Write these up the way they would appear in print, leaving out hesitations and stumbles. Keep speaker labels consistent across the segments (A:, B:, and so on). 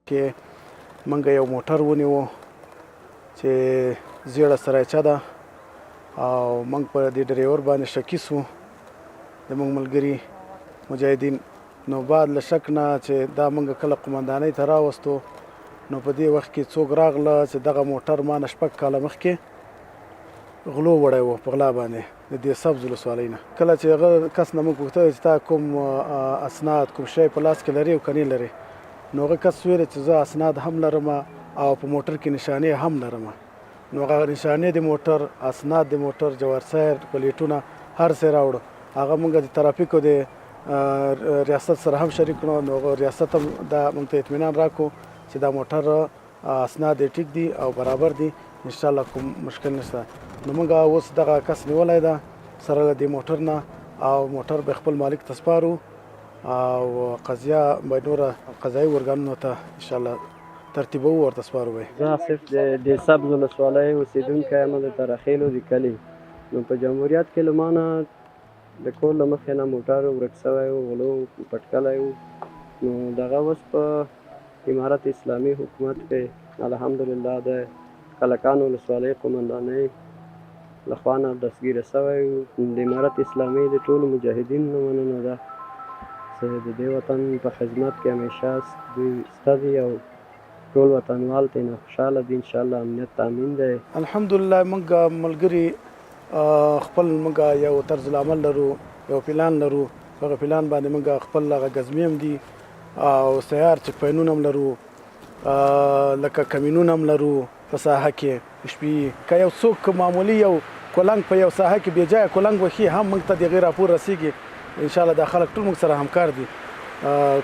A: کې موږ یو موټر ونیو چې زیړه سرایچه ده او موږ په دې ډریور باندې شکي سو زموږ ملګري مجاهدین. نو بعد له شک نه چې دا موږ کله قمندانۍ ته راوستو نو په دې وخت کې څوک راغله چې دغه موټر ما نه 6 کاله مخکې غلو وړی و په غلا باندې د دې سبز ولسوالۍ نه. کله چې هغه کس نه موږ پوښتل چې تا کوم اسناد کوم شی په لاس کې لري او که نه لري، نو هغه کس ویل چې زه اسناد هم لرم او په موټر کې نشانې هم لرم. نو هغه نشانې د موټر، اسناد د موټر، جوار سایر، پلیټونه، هر څه راوړو. هغه موږ د ترافیکو د ریاست سره هم شریک کړو. نو ریاست هم دا موږ ته اطمینان راکړو چې دا موټر اسناد یې ټیک دي او برابر دي، انشاءالله کوم مشکل نشته. نو موږ اوس دغه کس نیولی ده سره له دې موټر نه او موټر به خپل مالک ته سپارو او قضیه به نوره قضایي ارګانونو ته انشاءالله ترتیبوو ورته سپارو به.
B: زه آصف د سبز ولسوالۍ اوسېدونکی یم د ترخیلو د کلي. نو په جمهوریت کې له ما نه د کور له مخې نه موټر ورک سوی و، غلو پټکلی و. نو دغه اوس په امارت اسلامي حکومت کې الحمدلله د کلکان ولسوالۍ قمندانۍ له خوا نه دستګیره سوی و. د امارت اسلامي د ټولو مجاهدینو نه مننه ده چې د دې وطن په خدمت کې همیشه دوی سته دي او ټول وطنوال ترېنه خوشحاله دي. انشاءالله امنیت تامین دی.
A: الحمدلله موږ ملګري خپل موږ یو طرز العمل لرو، یو پلان لرو. هغه پلان باندې موږ خپل هغه ګزمې هم دي او سیار چک پاینونه هم لرو، لکه کمینونه هم لرو په ساحه کې شپې. که یو څوک معمولي یو کولنګ په یو ساحه کې بې ځایه کولنګ وښي هم موږ ته د هغې راپور رسیږي. انشاءالله دا خلک ټول موږ سره همکار دي،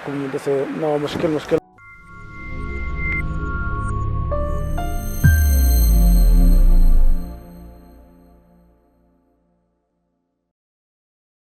A: کوم داسې نوع مشکل